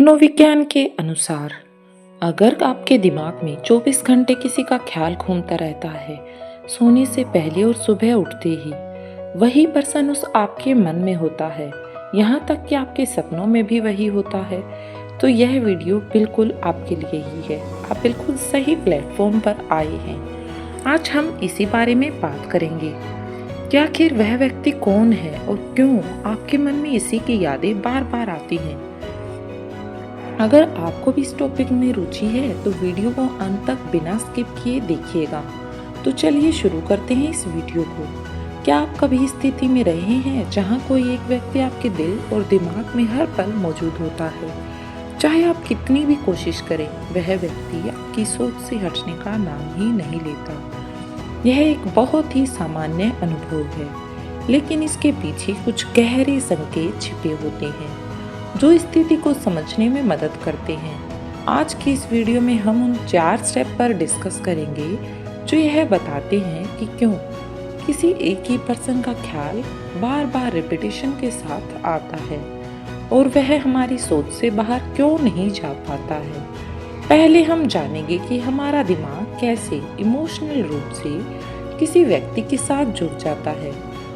मनोविज्ञान के अनुसार अगर आपके दिमाग में 24 घंटे किसी का ख्याल घूमता रहता है, सोने से पहले और सुबह उठते ही वही पर्सन उस आपके मन में होता है, यहाँ तक कि आपके सपनों में भी वही होता है, तो यह वीडियो बिल्कुल आपके लिए ही है। आप बिल्कुल सही प्लेटफॉर्म पर आए हैं। आज हम इसी बारे में बात करेंगे कि आखिर वह व्यक्ति कौन है और क्यों आपके मन में इसी की यादें बार बार आती हैं। अगर आपको भी इस टॉपिक में रुचि है तो वीडियो को अंत तक बिना स्किप किए देखिएगा। तो चलिए शुरू करते हैं इस वीडियो को। क्या आप कभी इस स्थिति में रहे हैं जहां कोई एक व्यक्ति आपके दिल और दिमाग में हर पल मौजूद होता है, चाहे आप कितनी भी कोशिश करें, वह व्यक्ति आपकी सोच से हटने का नाम ही नहीं लेता। यह एक बहुत ही सामान्य अनुभव है, लेकिन इसके पीछे कुछ गहरे संकेत छिपे होते हैं जो स्थिति को समझने में मदद करते हैं। आज की इस वीडियो में हम उन 4 स्टेप पर डिस्कस करेंगे जो यह बताते हैं कि क्यों किसी एक ही पर्सन का ख्याल बार बार रिपीटेशन के साथ आता है और वह हमारी सोच से बाहर क्यों नहीं जा पाता है। पहले हम जानेंगे कि हमारा दिमाग कैसे इमोशनल रूप से किसी व्यक्ति के साथ जुड़ जाता है,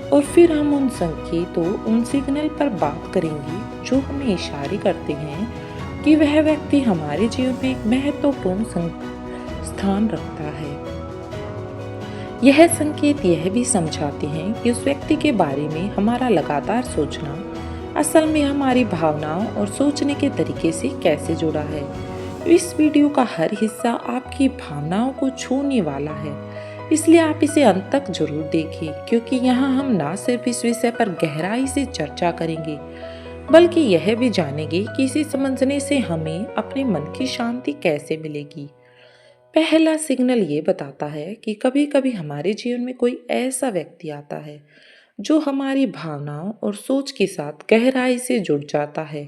और फिर हम उन संकेतों, उन सिग्नल पर बात करेंगे जो हमें इशारे करते हैं कि वह व्यक्ति हमारे जीवन में एक महत्वपूर्ण स्थान रखता है। यह संकेत यह भी समझाते हैं कि उस व्यक्ति के बारे में हमारा लगातार सोचना असल में हमारी भावनाओं और सोचने के तरीके से कैसे जुड़ा है। इस वीडियो का हर हिस्सा आपकी भावनाओं को छूने वाला है, इसलिए आप इसे अंत तक जरूर देखें, क्योंकि यहाँ हम ना सिर्फ इस विषय पर गहराई से चर्चा करेंगे बल्कि यह भी जानेंगे कि इसे समझने से हमें अपने मन की शांति कैसे मिलेगी। पहला सिग्नल ये बताता है कि कभी कभी हमारे जीवन में कोई ऐसा व्यक्ति आता है जो हमारी भावनाओं और सोच के साथ गहराई से जुड़ जाता है।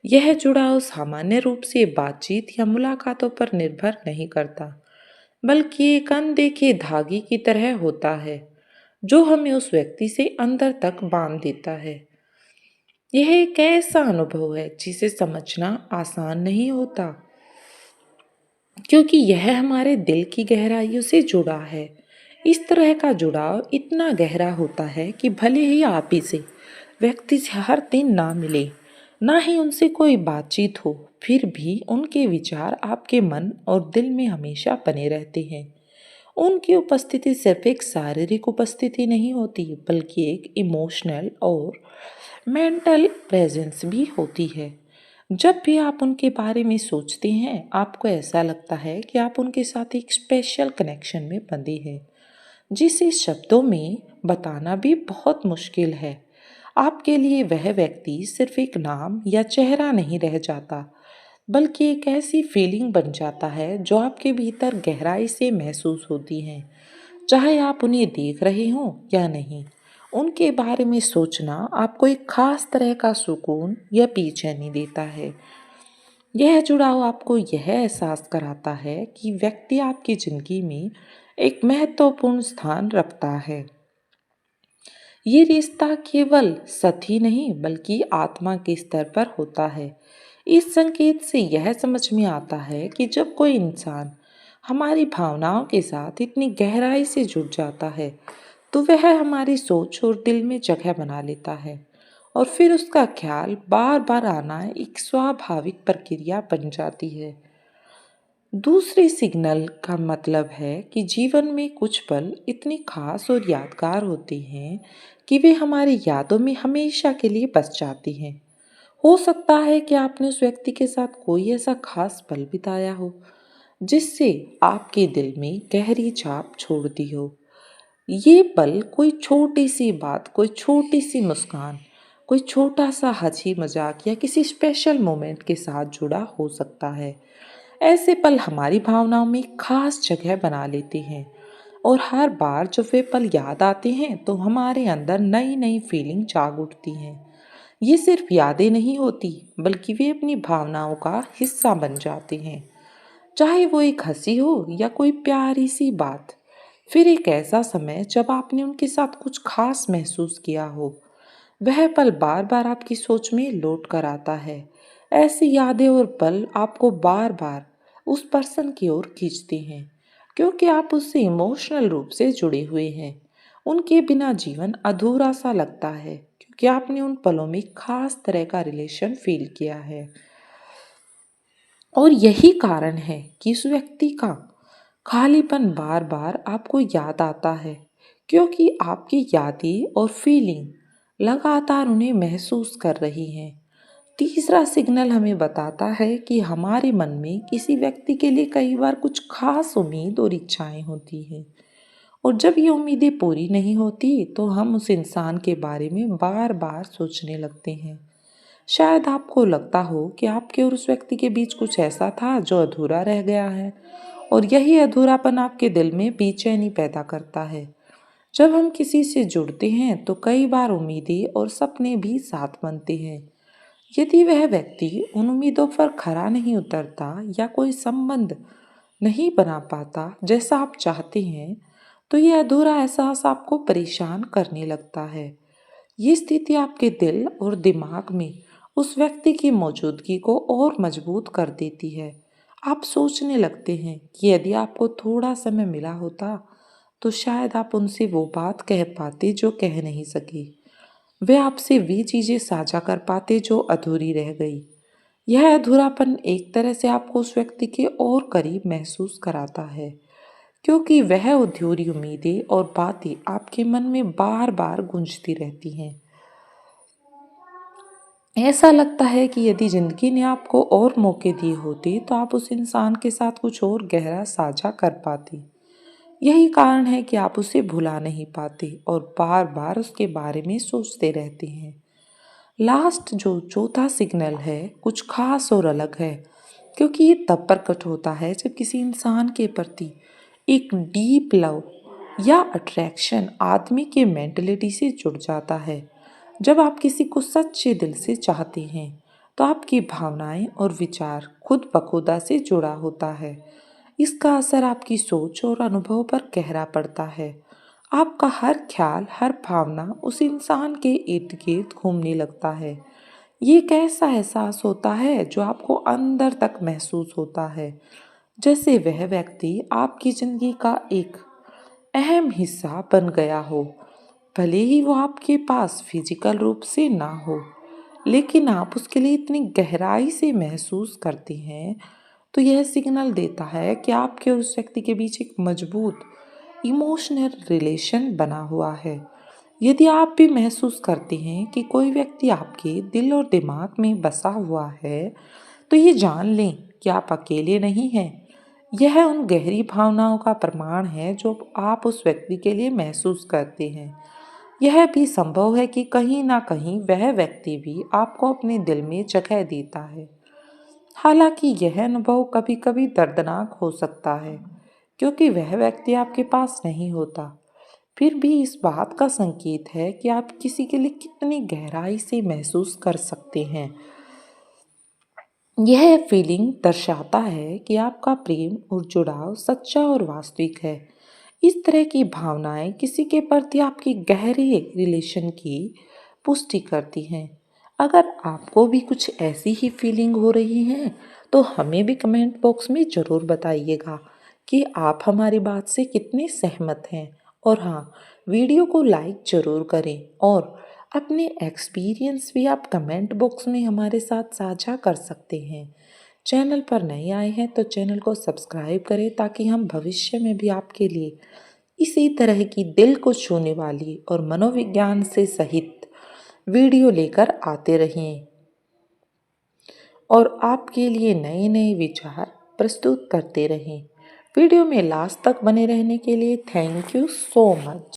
यह जुड़ाव सामान्य रूप से बातचीत या मुलाकातों पर निर्भर नहीं करता, बल्कि एक अनदेखे धागे की तरह होता है जो हमें उस व्यक्ति से अंदर तक बांध देता है। यह एक ऐसा अनुभव है जिसे समझना आसान नहीं होता, क्योंकि यह हमारे दिल की गहराइयों से जुड़ा है। इस तरह का जुड़ाव इतना गहरा होता है कि भले ही आप इसे व्यक्ति से हर दिन ना मिले, ना ही उनसे कोई बातचीत हो, फिर भी उनके विचार आपके मन और दिल में हमेशा बने रहते हैं। उनकी उपस्थिति सिर्फ एक शारीरिक उपस्थिति नहीं होती, बल्कि एक इमोशनल और मेंटल प्रेजेंस भी होती है। जब भी आप उनके बारे में सोचते हैं, आपको ऐसा लगता है कि आप उनके साथ एक स्पेशल कनेक्शन में बंधे हैं, जिसे शब्दों में बताना भी बहुत मुश्किल है। आपके लिए वह व्यक्ति सिर्फ एक नाम या चेहरा नहीं रह जाता, बल्कि एक ऐसी फीलिंग बन जाता है जो आपके भीतर गहराई से महसूस होती है, चाहे आप उन्हें देख रहे हों या नहीं। उनके बारे में सोचना आपको एक खास तरह का सुकून या बेचैनी देता है। यह जुड़ाव आपको यह एहसास कराता है कि व्यक्ति आपकी जिंदगी में एक महत्वपूर्ण स्थान रखता है। ये रिश्ता केवल सतही नहीं बल्कि आत्मा के स्तर पर होता है। इस संकेत से यह समझ में आता है कि जब कोई इंसान हमारी भावनाओं के साथ इतनी गहराई से जुड़ जाता है, तो वह हमारी सोच और दिल में जगह बना लेता है, और फिर उसका ख्याल बार बार आना एक स्वाभाविक प्रक्रिया बन जाती है। दूसरे सिग्नल का मतलब है कि जीवन में कुछ पल इतने खास और यादगार होते हैं कि वे हमारी यादों में हमेशा के लिए बस जाती हैं। हो सकता है कि आपने उस व्यक्ति के साथ कोई ऐसा खास पल बिताया हो जिससे आपके दिल में गहरी छाप छोड़ दी हो। ये पल कोई छोटी सी बात, कोई छोटी सी मुस्कान, कोई छोटा सा हंसी मजाक या किसी स्पेशल मोमेंट के साथ जुड़ा हो सकता है। ऐसे पल हमारी भावनाओं में खास जगह बना लेते हैं, और हर बार जब वे पल याद आते हैं तो हमारे अंदर नई नई फीलिंग जाग उठती हैं। ये सिर्फ यादें नहीं होती, बल्कि वे अपनी भावनाओं का हिस्सा बन जाते हैं, चाहे वो एक हंसी हो या कोई प्यारी सी बात। फिर एक ऐसा समय जब आपने उनके साथ कुछ खास महसूस किया हो, वह पल बार बार आपकी सोच में लौट कर आता है। ऐसी यादें और पल आपको बार बार उस पर्सन की ओर खींचते हैं, क्योंकि आप उससे इमोशनल रूप से जुड़े हुए हैं। उनके बिना जीवन अधूरा सा लगता है, क्योंकि आपने उन पलों में खास तरह का रिलेशन फील किया है। और यही कारण है कि उस व्यक्ति का खालीपन बार बार आपको याद आता है, क्योंकि आपकी यादें और फीलिंग लगातार उन्हें महसूस कर रही हैं। तीसरा सिग्नल हमें बताता है कि हमारे मन में किसी व्यक्ति के लिए कई बार कुछ खास उम्मीद और इच्छाएं होती हैं, और जब ये उम्मीदें पूरी नहीं होती तो हम उस इंसान के बारे में बार बार सोचने लगते हैं। शायद आपको लगता हो कि आपके और उस व्यक्ति के बीच कुछ ऐसा था जो अधूरा रह गया है, और यही अधूरापन आपके दिल में बेचैनी पैदा करता है। जब हम किसी से जुड़ते हैं तो कई बार उम्मीदें और सपने भी साथ बनते हैं। यदि वह व्यक्ति उन उम्मीदों पर खरा नहीं उतरता या कोई संबंध नहीं बना पाता जैसा आप चाहते हैं, तो यह अधूरा एहसास आपको परेशान करने लगता है। ये स्थिति आपके दिल और दिमाग में उस व्यक्ति की मौजूदगी को और मजबूत कर देती है। आप सोचने लगते हैं कि यदि आपको थोड़ा समय मिला होता तो शायद आप उनसे वो बात कह पाते जो कह नहीं सके। वे आपसे वे चीजें साझा कर पाते जो अधूरी रह गई। यह अधूरापन एक तरह से आपको उस व्यक्ति के और करीब महसूस कराता है, क्योंकि वह अधूरी उम्मीदें और बातें आपके मन में बार बार गूंजती रहती हैं। ऐसा लगता है कि यदि जिंदगी ने आपको और मौके दिए होते तो आप उस इंसान के साथ कुछ और गहरा साझा कर पाती। यही कारण है कि आप उसे भुला नहीं पाते और बार बार उसके बारे में सोचते रहते हैं। लास्ट जो चौथा सिग्नल है कुछ खास और अलग है, क्योंकि ये तब प्रकट होता है जब किसी इंसान के प्रति एक डीप लव या अट्रैक्शन आदमी के मेंटलिटी से जुड़ जाता है। जब आप किसी को सच्चे दिल से चाहते हैं तो आपकी भावनाएं और विचार खुद ब खुदा से जुड़ा होता है। इसका असर आपकी सोच और अनुभव पर गहरा पड़ता है। आपका हर ख्याल हर भावना उस इंसान के इर्द गिर्द घूमने लगता है। ये एक ऐसा एहसास होता है जो आपको अंदर तक महसूस होता है, जैसे वह व्यक्ति आपकी जिंदगी का एक अहम हिस्सा बन गया हो। भले ही वो आपके पास फिजिकल रूप से ना हो, लेकिन आप उसके लिए इतनी गहराई से महसूस करते हैं, तो यह सिग्नल देता है कि आपके और उस व्यक्ति के बीच एक मजबूत इमोशनल रिलेशन बना हुआ है। यदि आप भी महसूस करते हैं कि कोई व्यक्ति आपके दिल और दिमाग में बसा हुआ है, तो ये जान लें कि आप अकेले नहीं हैं। यह उन गहरी भावनाओं का प्रमाण है जो आप उस व्यक्ति के लिए महसूस करते हैं। यह भी संभव है कि कहीं ना कहीं वह व्यक्ति भी आपको अपने दिल में जगह देता है। हालांकि यह अनुभव कभी कभी दर्दनाक हो सकता है, क्योंकि वह व्यक्ति आपके पास नहीं होता। फिर भी इस बात का संकेत है कि आप किसी के लिए कितनी गहराई से महसूस कर सकते हैं। यह फीलिंग दर्शाता है कि आपका प्रेम और जुड़ाव सच्चा और वास्तविक है। इस तरह की भावनाएं किसी के प्रति आपकी गहरे रिलेशन की पुष्टि करती हैं। अगर आपको भी कुछ ऐसी ही फीलिंग हो रही है तो हमें भी कमेंट बॉक्स में ज़रूर बताइएगा कि आप हमारी बात से कितने सहमत हैं। और हाँ, वीडियो को लाइक ज़रूर करें, और अपने एक्सपीरियंस भी आप कमेंट बॉक्स में हमारे साथ साझा कर सकते हैं। चैनल पर नए आए हैं तो चैनल को सब्सक्राइब करें, ताकि हम भविष्य में भी आपके लिए इसी तरह की दिल को छूने वाली और मनोविज्ञान से सहित वीडियो लेकर आते रहें और आपके लिए नए नए विचार प्रस्तुत करते रहें। वीडियो में लास्ट तक बने रहने के लिए थैंक यू सो मच।